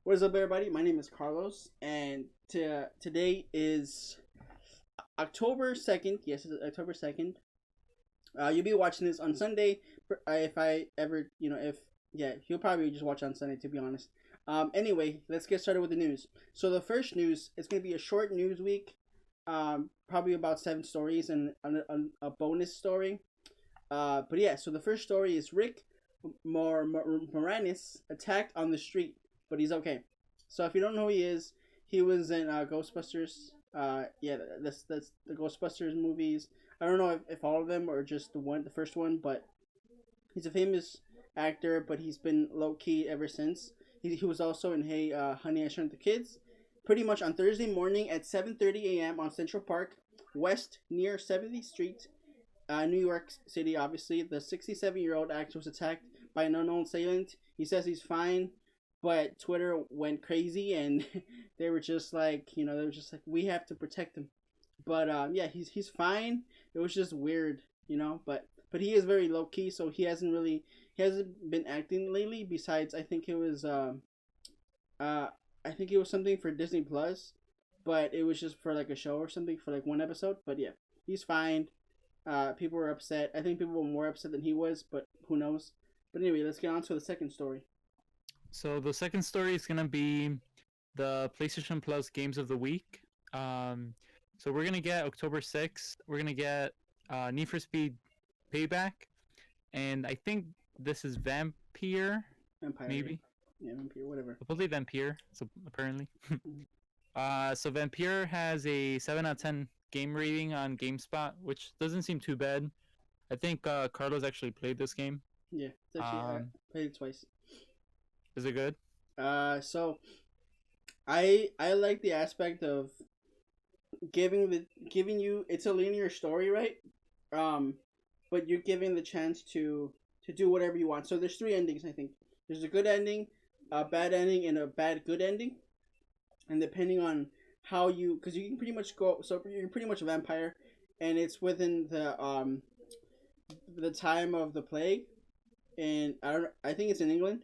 What is up, everybody? My name is Carlos, and today is October 2nd. Yes, it's October 2nd. You'll be watching this on Sunday. If I ever, if, yeah, you'll probably just watch on Sunday, to be honest. Anyway, let's get started with the news. So, the first news, it's going to be a short news week, probably about 7 stories and a bonus story. But yeah, so the first story is Rick Moranis attacked on the street, but he's okay. So if you don't know who he was in Ghostbusters. Yeah, that's the Ghostbusters movies. I don't know if all of them or just the first one, but he's a famous actor, but he's been low key ever since. He was also in Hey Honey I Shrunk the Kids, pretty much on Thursday morning at 7:30 a.m. on Central Park West near 70th Street, New York City. Obviously, the 67-year-old actor was attacked by an unknown assailant. He says he's fine, but Twitter went crazy and they were just like, we have to protect him. But yeah, he's fine. It was just weird, but he is very low key, so he hasn't been acting lately. Besides, I think it was something for Disney Plus, but it was just for like a show or something for like one episode. But yeah, he's fine. People were upset. I think people were more upset than he was, but who knows? But anyway, let's get on to the second story. So the second story is gonna be the PlayStation Plus Games of the Week. So we're gonna get October 6th. We're gonna get Need for Speed Payback, and I think this is Vampire, maybe. Yeah, Vampire, whatever. Probably Vampire. So apparently, so Vampire has a 7 out of 10 game rating on GameSpot, which doesn't seem too bad. I think Carlos actually played this game. Yeah, it's actually, I played it twice. Is it good? So I like the aspect of giving you, it's a linear story, right? But you're given the chance to do whatever you want. So there's 3 endings, I think. There's a good ending, a bad ending, and a bad good ending. And depending on how because you can pretty much you're pretty much a vampire, and it's within the time of the plague, and I think it's in England.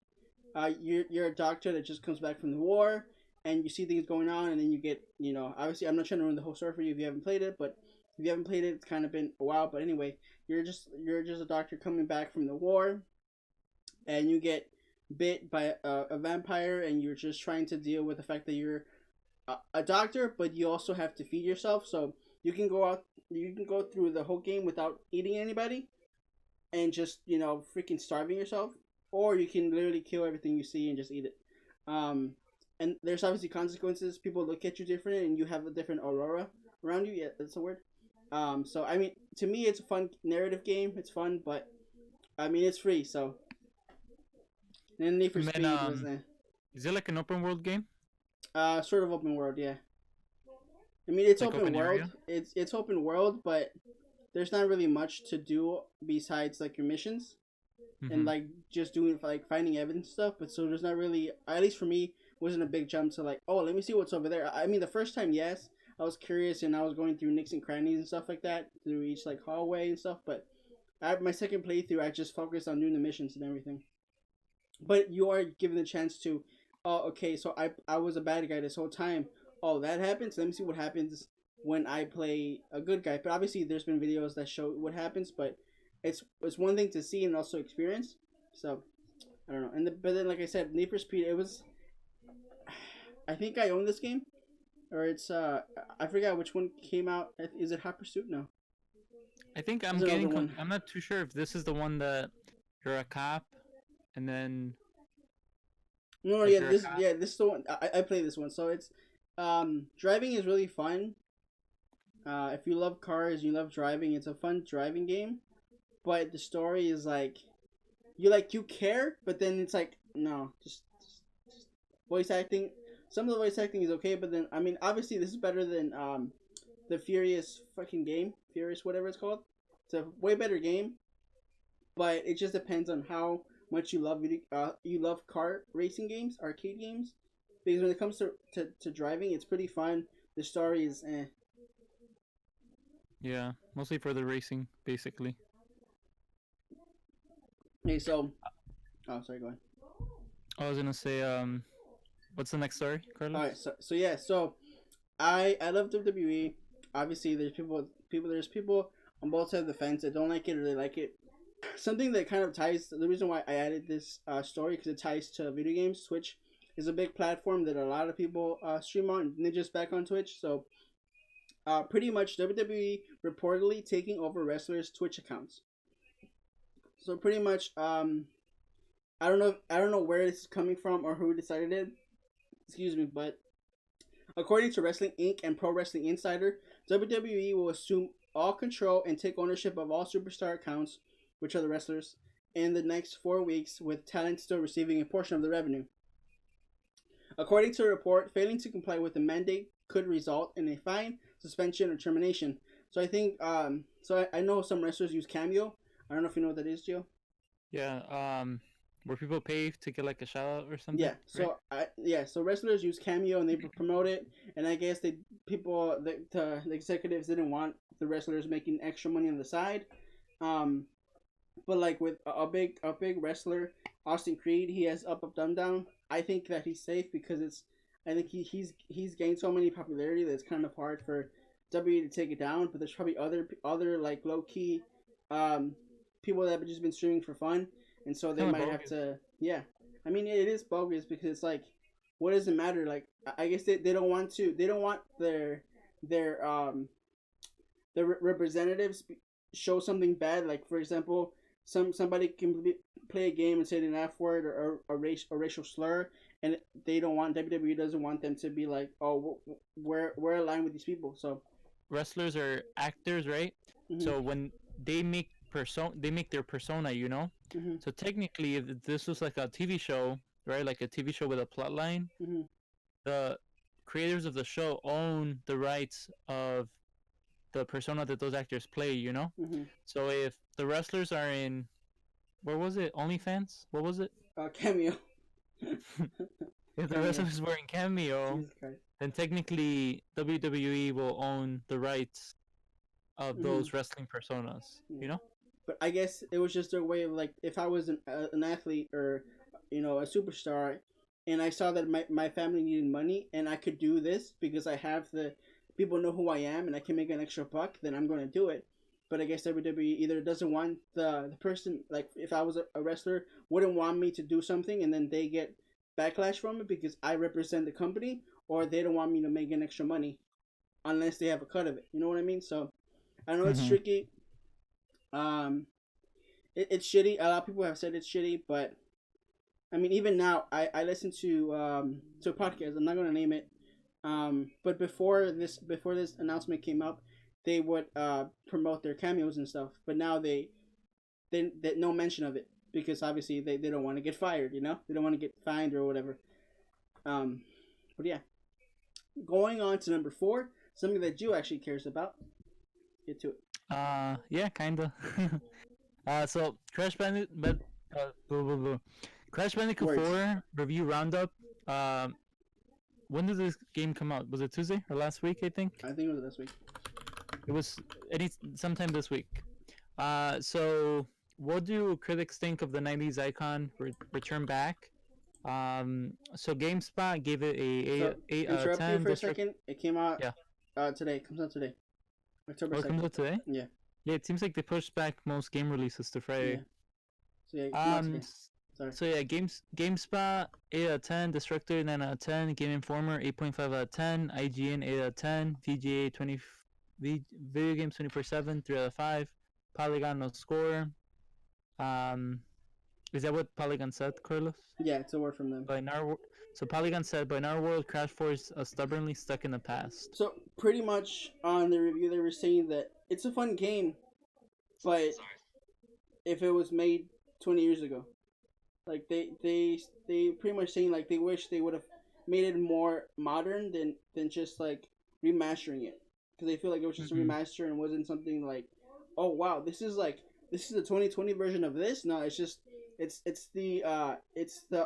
You're a doctor that just comes back from the war, and you see things going on, and then you get, obviously I'm not trying to ruin the whole story for you if you haven't played it, but if you haven't played it, it's kind of been a while. But anyway, you're just a doctor coming back from the war, and you get bit by a vampire, and you're just trying to deal with the fact that you're a doctor, but you also have to feed yourself. So you can go through the whole game without eating anybody, and just freaking starving yourself, or you can literally kill everything you see and just eat it. And there's obviously consequences. People look at you different, and you have a different aurora around you. Yeah, that's a word. So I mean, to me, it's a fun narrative game. It's fun, but I mean, it's free. So then Need for Speed was there. Is it like an open world game? Sort of open world, yeah. I mean, it's like open world. Area? It's open world, but there's not really much to do besides like your missions, and like just doing like finding evidence stuff. But so there's not really, at least for me, wasn't a big jump to like, oh, let me see what's over there. I mean, the first time, yes, I was curious and I was going through nicks and crannies and stuff like that through each like hallway and stuff. But my second playthrough, I just focused on doing the missions and everything. But you are given the chance to, oh, okay, so I was a bad guy this whole time. Oh, that happens. Let me see what happens when I play a good guy. But obviously, there's been videos that show what happens, but it's one thing to see and also experience. So I don't know. But then, like I said, Need for Speed. It was. I think I own this game, or it's I forgot which one came out. Is it Hot Pursuit? No. I think I'm getting. I'm not too sure if this is the one that you're a cop, and then. No, like this is the one. I play this one, so it's driving is really fun. If you love cars, you love driving, it's a fun driving game. But the story is like you care, but then it's like no, just voice acting. Some of the voice acting is okay, but then I mean obviously this is better than the Furious fucking game, Furious whatever it's called. It's a way better game, but it just depends on how much you love car racing games, arcade games, because when it comes to driving, it's pretty fun. The story is Yeah, mostly for the racing, basically. Okay, so, oh, sorry, go ahead. I was gonna say, What's the next story, Carlos? All right, so I love WWE. Obviously, there's people on both sides of the fence that don't like it or they like it. Something that kind of ties the reason why I added this story because it ties to video games. Twitch is a big platform that a lot of people stream on. Ninja's back on Twitch, so pretty much WWE reportedly taking over wrestlers' Twitch accounts. So pretty much, I don't know where this is coming from or who decided it. Excuse me, but according to Wrestling Inc. and Pro Wrestling Insider, WWE will assume all control and take ownership of all superstar accounts, which are the wrestlers, in the next 4 weeks, with talent still receiving a portion of the revenue. According to a report, failing to comply with the mandate could result in a fine, suspension, or termination. So I think, I know some wrestlers use Cameo. I don't know if you know what that is, Gio. Yeah, where people pay to get like a shout out or something. Yeah, so right? So wrestlers use Cameo and they promote it, and I guess the executives didn't want the wrestlers making extra money on the side. But like with a big wrestler, Austin Creed, he has up down down. I think that he's safe because I think he's gained so many popularity that it's kind of hard for WWE to take it down. But there's probably other like low key people that have just been streaming for fun, and so they might have to. Yeah, I mean it is bogus because it's like, what does it matter? Like I guess they don't want their representatives show something bad. Like for example, somebody can play a game and say an F word or a racial slur, and they don't want WWE doesn't want them to be like, oh, we're aligned with these people. So wrestlers are actors, right? Mm-hmm. So when they make their persona, you know. Mm-hmm. So technically, if this was like a TV show, right? Like a TV show with a plot line, mm-hmm. the creators of the show own the rights of the persona that those actors play, you know. Mm-hmm. So if the wrestlers are in, where was it? OnlyFans? What was it? Cameo. If the wrestlers were in Cameo, then technically WWE will own the rights of those wrestling personas, you know? But I guess it was just their way of like, if I was an athlete or, you know, a superstar, and I saw that my family needed money, and I could do this because I have people know who I am, and I can make an extra buck, then I'm going to do it. But I guess WWE either doesn't want the person, like if I was a wrestler, wouldn't want me to do something, and then they get backlash from it because I represent the company, or they don't want me to make an extra money unless they have a cut of it. You know what I mean? So I know it's tricky. It's shitty. A lot of people have said it's shitty, but I mean, even now, I listen to a podcast. I'm not gonna name it. But before this announcement came up, they would promote their cameos and stuff. But now they no mention of it because obviously they don't want to get fired. You know, they don't want to get fined or whatever. But yeah, going on to number 4, something that Jew actually cares about. Get to it. Yeah, kinda. So Crash Bandicoot 4 review roundup. When did this game come out? Was it Tuesday or last week? I think it was this week. It was sometime this week. So what do critics think of the 90s icon return back? So GameSpot gave it a 8 out of 10. You for a second. It came out. Yeah. Today. It comes out today. October 2nd. It comes out today? Yeah. Yeah, it seems like they pushed back most game releases to Friday. Yeah. So yeah, GameSpot 8 out of 10, Destructor 9 out of 10, Game Informer 8.5 out of 10, IGN 8 out of 10, VGA Video Games 24/7 3 out of 5, Polygon no score. Is that what Polygon said, Carlos? Yeah, it's a word from them. So Polygon said, but in our world, Crash 4 is stubbornly stuck in the past. So pretty much on the review, they were saying that it's a fun game, but if it was made 20 years ago, like they pretty much saying like they wish they would have made it more modern than just like remastering it, because they feel like it was just a remaster and wasn't something like, oh wow, this is the 2020 version of this. No, it's just it's the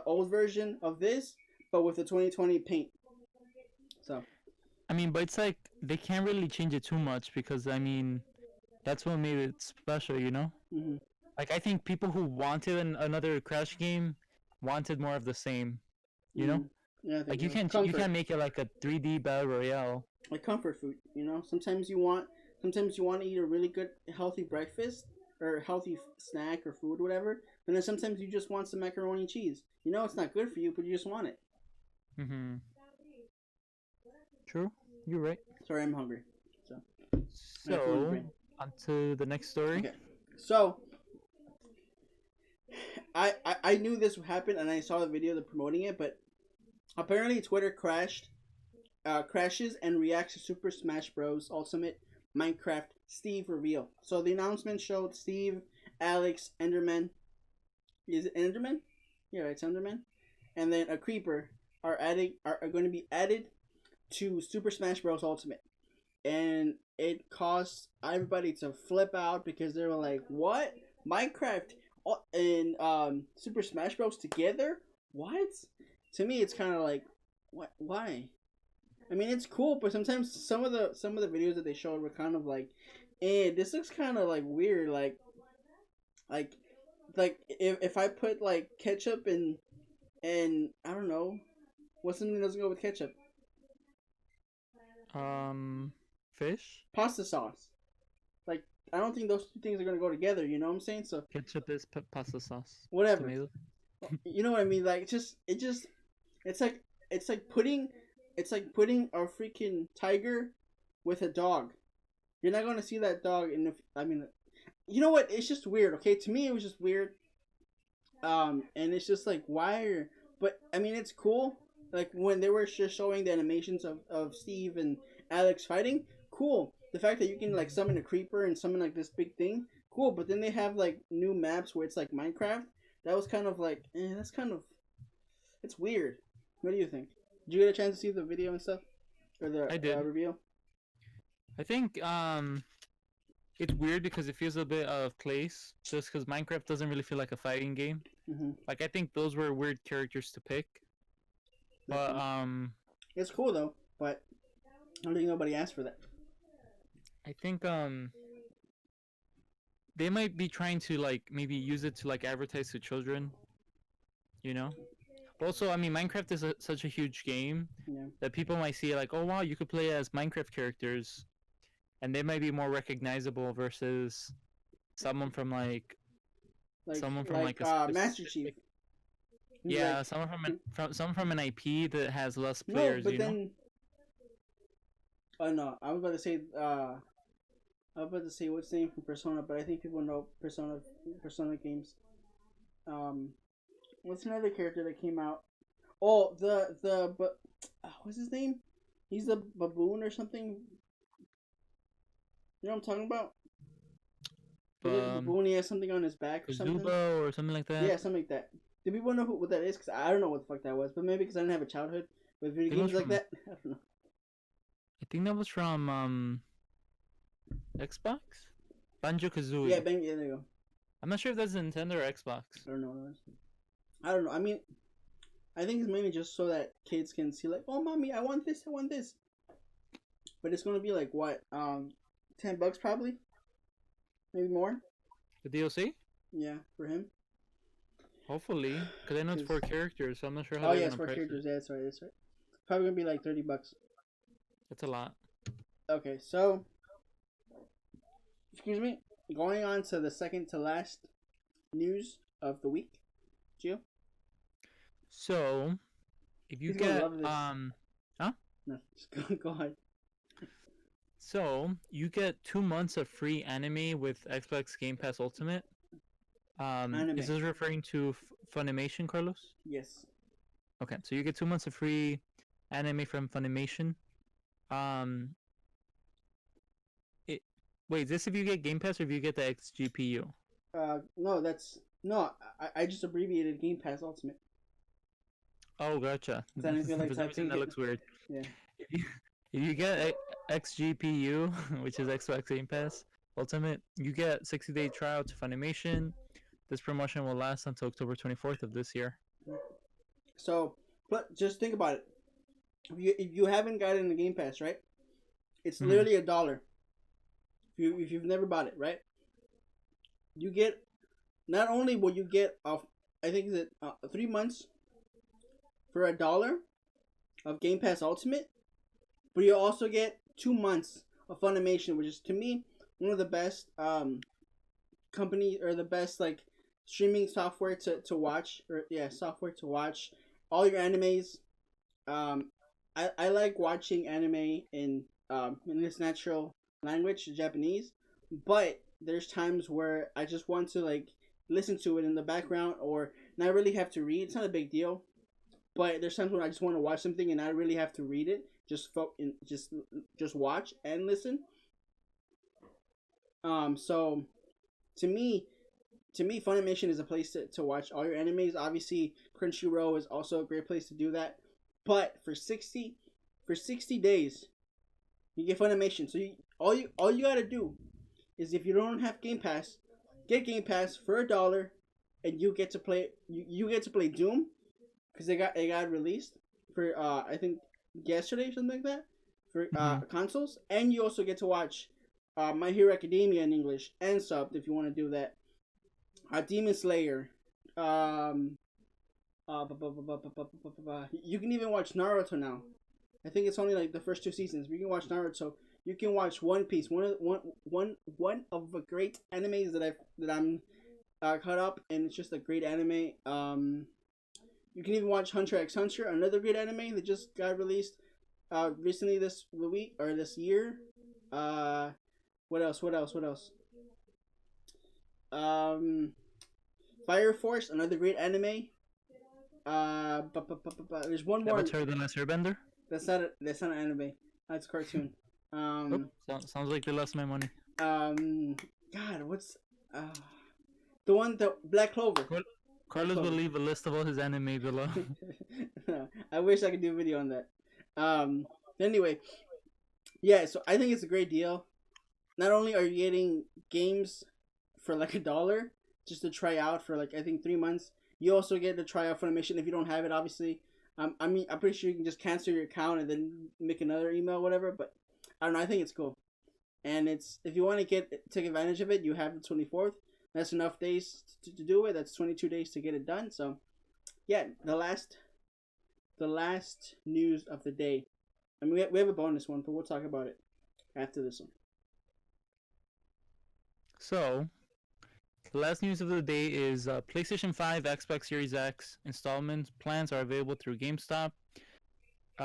old version of this, but with the 2020 paint. So, I mean, but it's like they can't really change it too much because I mean, that's what made it special, you know. Mm-hmm. Like I think people who wanted another Crash game wanted more of the same, you know. Yeah, I think Like you can't comfort, make it like a 3D battle royale. like comfort food. You know, sometimes you want to eat a really good healthy breakfast or healthy snack or food, whatever. But then sometimes you just want some macaroni and cheese. You know, it's not good for you, but you just want it. Mm-hmm. True. You're right. Sorry, I'm hungry. So, So, on to the next story. Okay. So, I knew this would happen, and I saw the video of promoting it, but apparently Twitter crashes and reacts to Super Smash Bros. Ultimate Minecraft Steve reveal. So the announcement showed Steve, Alex, Enderman. Is it Enderman? Yeah, it's Enderman. And then a Creeper are going to be added to Super Smash Bros. Ultimate. And it caused everybody to flip out because they were like, "What? Minecraft and Super Smash Bros. Together? What?" To me, it's kind of like, what? Why? I mean, it's cool, but sometimes some of the videos that they showed were kind of like, this looks kind of like weird. Like if I put like ketchup and I don't know, what's something that doesn't go with ketchup? Fish. Pasta sauce. Like, I don't think those two things are gonna go together. You know what I'm saying? So Ketchup is pasta sauce. whatever. Tomato. You know what I mean? Like, it's like putting a freaking tiger with a dog. You're not gonna see that dog in the. I mean, you know what? It's just weird. Okay, to me it was just weird. And it's just like, why? But I mean, it's cool. Like when they were just showing the animations of Steve and Alex fighting, cool. The fact that you can like summon a creeper and summon like this big thing, cool. But then they have like new maps where it's like Minecraft. That was kind of like, it's weird. What do you think? Did you get a chance to see the video and stuff, or the I did. reveal? I think it's weird because it feels a bit out of place, just because Minecraft doesn't really feel like a fighting game. Mm-hmm. Like I think those were weird characters to pick. But it's cool though. But I don't think nobody asked for that. I think they might be trying to like maybe use it to like advertise to children. You know. But also, I mean, Minecraft is such a huge game that people might see like, oh wow, you could play as Minecraft characters, and they might be more recognizable versus someone from like a Master Chief. Yeah, like, someone from an IP that has less players. No, but then. Oh no, I was about to say what's the name from Persona, but I think people know Persona games. What's another character that came out? Oh, but what's his name? He's a baboon or something. You know what I'm talking about? Baboon, he has something on his back or something. Zubo or something like that. Yeah, something like that. Do people know what that is? Because I don't know what the fuck that was, but maybe because I didn't have a childhood with video games like that. I don't know. I think that was from Xbox? Banjo-Kazooie. Yeah, there you go. I'm not sure if that's Nintendo or Xbox. I don't know. I mean, I think it's mainly just so that kids can see like, oh, mommy, I want this. But it's gonna be like what, $10 probably, maybe more. The DLC? Yeah, for him. Hopefully, because I know it's 4 characters, so I'm not sure how. Oh yeah, it's 4 characters. Yeah, that's right. Probably gonna be like $30. That's a lot. Okay, so excuse me. Going on to the second to last news of the week, Gio. So, if you get huh? No, just go ahead. So you get 2 months of free anime with Xbox Game Pass Ultimate. Is this referring to Funimation, Carlos? Yes. Okay, so you get 2 months of free anime from Funimation. Wait, is this if you get Game Pass or if you get the XGPU? No, I just abbreviated Game Pass Ultimate. Oh, gotcha. Like for some reason that looks weird. Yeah. If you get XGPU, which is Xbox Game Pass Ultimate, you get 60-day trial to Funimation. This promotion will last until October 24th of this year. So, but just think about it. If you haven't gotten the Game Pass, right? It's literally $1. If you've never bought it, right? You get, not only will you get I think that 3 months for $1, of Game Pass Ultimate, but you also get 2 months of Funimation, which is to me one of the best company or the best like streaming software to watch, or yeah, software to watch all your animes. I like watching anime in its natural language, Japanese, but there's times where I just want to like listen to it in the background or not really have to read. It's not a big deal, but there's times when I just want to watch something and I really have to read it. Just watch and listen. So to me, Funimation is a place to watch all your animes. Obviously, Crunchyroll is also a great place to do that. But for 60 days, you get Funimation. So all you gotta do is, if you don't have Game Pass, get Game Pass for $1, and you get to play Doom, because it got released for I think yesterday or something like that, for consoles, and you also get to watch My Hero Academia in English and subbed if you want to do that. Demon Slayer. You can even watch Naruto now. I think it's only like the first 2 seasons. But you can watch Naruto. You can watch One Piece. One of the great animes that I'm caught up, and it's just a great anime. You can even watch Hunter x Hunter, another great anime that just got released recently this week or this year. What else? Fire Force, another great anime. There's one more. Avatar: The Last Airbender. That's not an anime. That's a cartoon. Sounds like they lost my money. God, what's the one, the Black Clover? Carlos will leave a list of all his anime below. I wish I could do a video on that. Anyway, yeah. So I think it's a great deal. Not only are you getting games for like $1 just to try out for like I think 3 months, you also get to try out Funimation if you don't have it. Obviously, I mean, I'm pretty sure you can just cancel your account and then make another email, or whatever. But I don't know. I think it's cool, and it's, if you want to take advantage of it, you have the 24th. That's enough days to do it. That's 22 days to get it done. So, yeah, the last news of the day. I mean, we have a bonus one, but we'll talk about it after this one. So, the last news of the day is PlayStation 5, Xbox Series X installment plans are available through GameStop.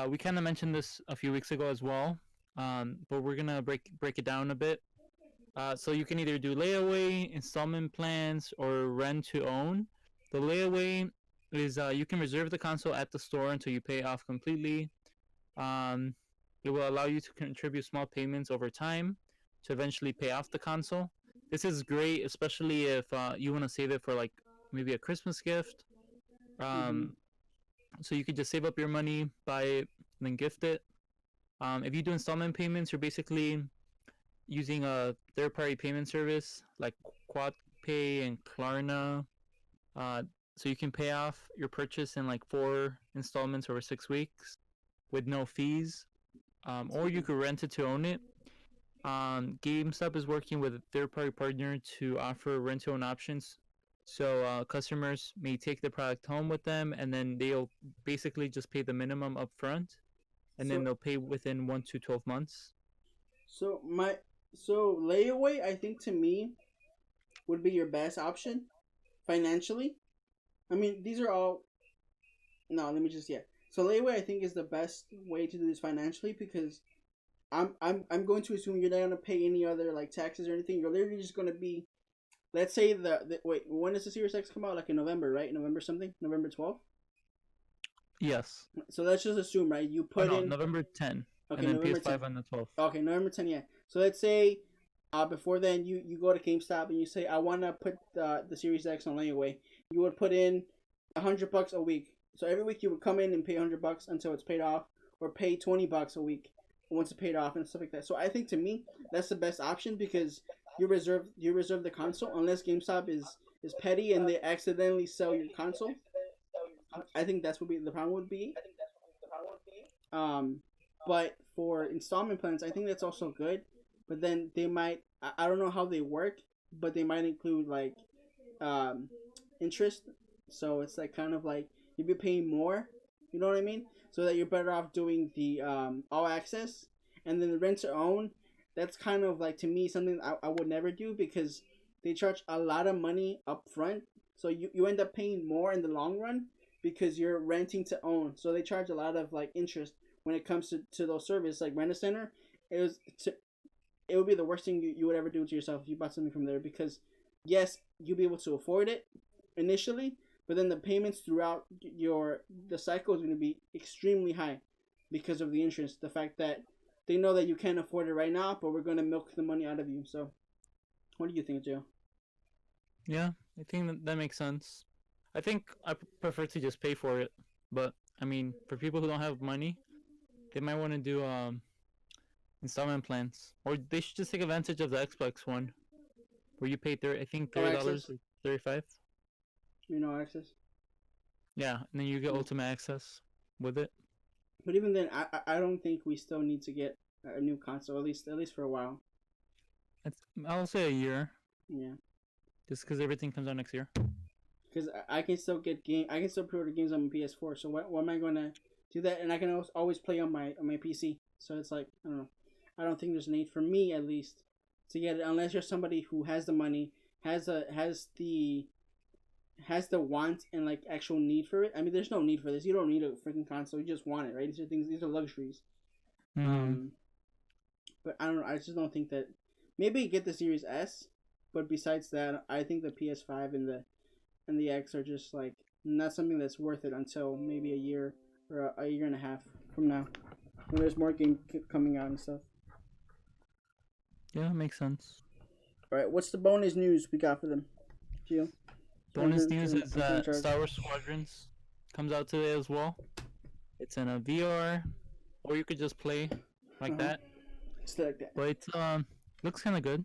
We kind of mentioned this a few weeks ago as well, but we're gonna break it down a bit. So you can either do layaway, installment plans, or rent to own. The layaway is you can reserve the console at the store until you pay it off completely. It will allow you to contribute small payments over time to eventually pay off the console. This is great, especially if you want to save it for like maybe a Christmas gift. So you could just save up your money, buy it, and then gift it. If you do installment payments, you're basically using a third-party payment service like QuadPay and Klarna. So you can pay off your purchase in like 4 installments over 6 weeks with no fees. Or you could rent it to own it. GameStop is working with a third-party partner to offer rent-to-own options. So customers may take the product home with them, and then they'll basically just pay the minimum up front, and then they'll pay within 1 to 12 months. So layaway, I think, to me, would be your best option financially. I mean, these are all. No, let me just So layaway, I think, is the best way to do this financially, because I'm going to assume you're not gonna pay any other like taxes or anything. You're literally just gonna be, let's say wait, when does the Series X come out? Like in November, right? November something? November 12th? Yes. So let's just assume, right? You put in November 10. Okay, and then November PS5 10. on the 12th. Okay, November 10, yeah. So let's say before then you go to GameStop and you say, I want to put the Series X on layaway. You would put in $100 a week. So every week you would come in and pay $100 until it's paid off, or pay $20 a week once it's paid off and stuff like that. So I think, to me, that's the best option, because you reserve the console unless GameStop is petty and they accidentally sell your console. I think that's what the problem would be. But for installment plans, I think that's also good. But then they might, I don't know how they work, but they might include like interest. So it's like kind of like you'd be paying more You know what I mean? So that you're better off doing the all access, and then the rent to own. That's kind of like, to me, something I would never do, because they charge a lot of money up front. So you end up paying more in the long run because you're renting to own. So they charge a lot of like interest when it comes to those services like Rent a Center. It was it would be the worst thing you would ever do to yourself if you bought something from there, because yes, you'll be able to afford it initially, but then the payments throughout the cycle is going to be extremely high because of the interest. The fact that they know that you can't afford it right now, but we're going to milk the money out of you. So, what do you think, Joe? Yeah, I think that makes sense. I think I prefer to just pay for it, but I mean, for people who don't have money, they might want to do installment plans, or they should just take advantage of the Xbox one, where you pay I think $30 or 35. Access. Yeah, and then you get ultimate access with it. But even then, I don't think we still need to get a new console, at least for a while. I'll say a year. Yeah. Just because everything comes out next year. Because I can still I can still pre-order games on my PS4. So what am I gonna do that? And I can always play on my PC. So it's like, I don't know. I don't think there's a need for me, at least, to get it, unless you're somebody who has the money, has the want and like actual need for it. I mean, there's no need for this. You don't need a freaking console. You just want it, right? These are luxuries. Mm-hmm. But I don't know. I just don't think that. Maybe get the Series S, but besides that, I think the PS5 and the X are just like not something that's worth it until maybe a year or a year and a half from now, when there's more games coming out and stuff. Yeah, makes sense. All right, what's the bonus news we got for them, Gio? Bonus news is that Star Wars Squadrons comes out today as well. It's in a VR, or you could just play like that. Just like that. But it looks kind of good.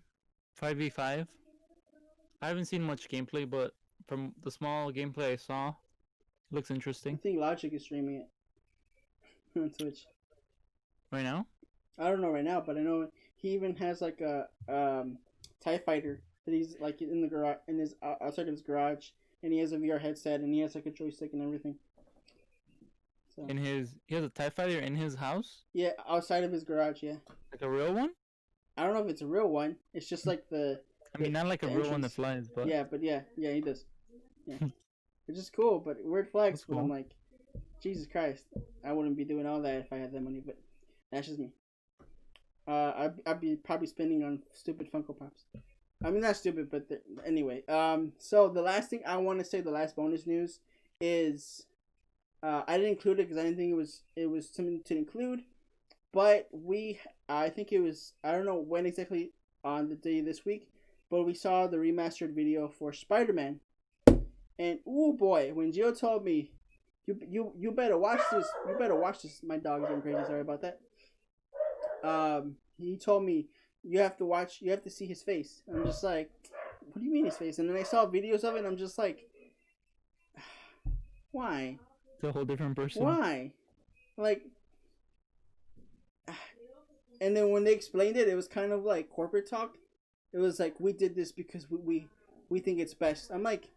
5v5. I haven't seen much gameplay, but from the small gameplay I saw, it looks interesting. I think Logic is streaming it on Twitch. Right now? I don't know right now, but I know he even has like a TIE fighter that he's like in the garage, outside of his garage, and he has a VR headset, and he has like a joystick and everything. So. He has a TIE fighter in his house? Yeah, outside of his garage, yeah. Like a real one? I don't know if it's a real one. It's just like not like a real one that flies, but yeah, he does. Yeah, it's just cool, but weird flex. But cool. I'm like, Jesus Christ, I wouldn't be doing all that if I had that money. But that's just me. I'd be probably spending on stupid Funko Pops. I mean, not stupid, but anyway. So the last thing I want to say, the last bonus news is, I didn't include it because I didn't think it was something to include, but I think it was, I don't know when exactly on the day this week, but we saw the remastered video for Spider-Man, and oh boy, when Gio told me, you better watch this, my dog is going crazy, sorry about that. He told me you have to see his face. I'm just like, what do you mean his face? And then I saw videos of it, and I'm just like, why? It's a whole different person. Why? Like, and then when they explained it, it was kind of like corporate talk. It was like, we did this because we think it's best. I'm like,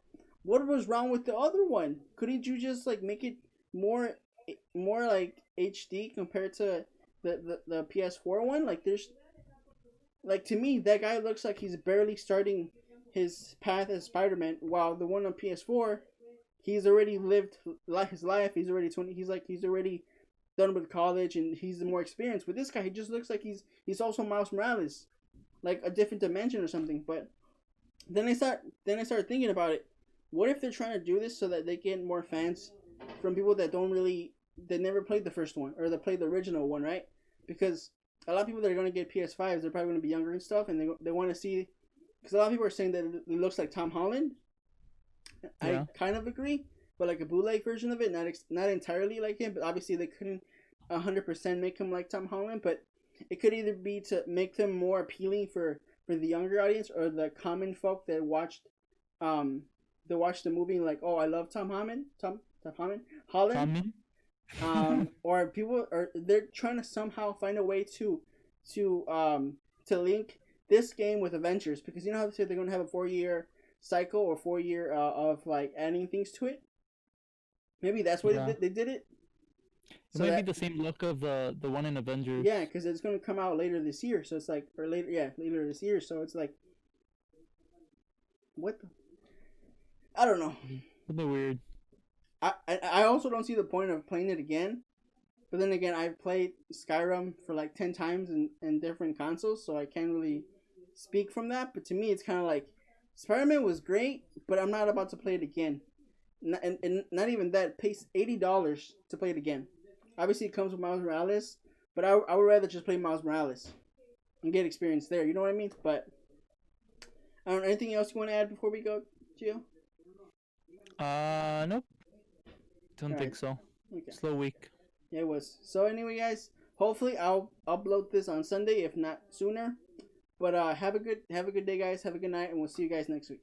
what was wrong with the other one? Couldn't you just like make it more like HD compared to the PS4 one? Like, there's, like, to me, that guy looks like he's barely starting his path as Spider-Man, while the one on PS4, he's already lived his life. He's already 20. He's already done with college, and he's more experienced. With this guy, he just looks like he's also Miles Morales, like a different dimension or something. But then I started thinking about it. What if they're trying to do this so that they get more fans from people that never played the first one, or that played the original one, right? Because a lot of people that are going to get PS5s, they're probably going to be younger and stuff, and they want to see, because a lot of people are saying that it looks like Tom Holland. Yeah. I kind of agree, but like a bootleg version of it, not entirely like him, but obviously they couldn't 100% make him like Tom Holland, but it could either be to make them more appealing for the younger audience, or the common folk that watched the movie, like, oh, I love Tom Holland. Or people they're trying to somehow find a way to link this game with Avengers, because you know how they say they're going to have a 4-year cycle, or 4-year of like adding things to it. Maybe that's why they did it. It might be the same look of the one in Avengers. Yeah, because it's going to come out later this year. So it's like, or later, yeah, later this year. So it's like, what the? I don't know. A bit weird. I also don't see the point of playing it again. But then again, I've played Skyrim for like 10 times in different consoles. So I can't really speak from that. But to me, it's kind of like, Spider-Man was great, but I'm not about to play it again. And not even that. Pay $80 to play it again. Obviously, it comes with Miles Morales, but I would rather just play Miles Morales and get experience there. You know what I mean? But I don't know. Anything else you want to add before we go, Gio? Nope. Don't think so. Okay. Slow week. Yeah, it was. So anyway, guys, hopefully I'll upload this on Sunday, if not sooner. But have a good day, guys. Have a good night, and we'll see you guys next week.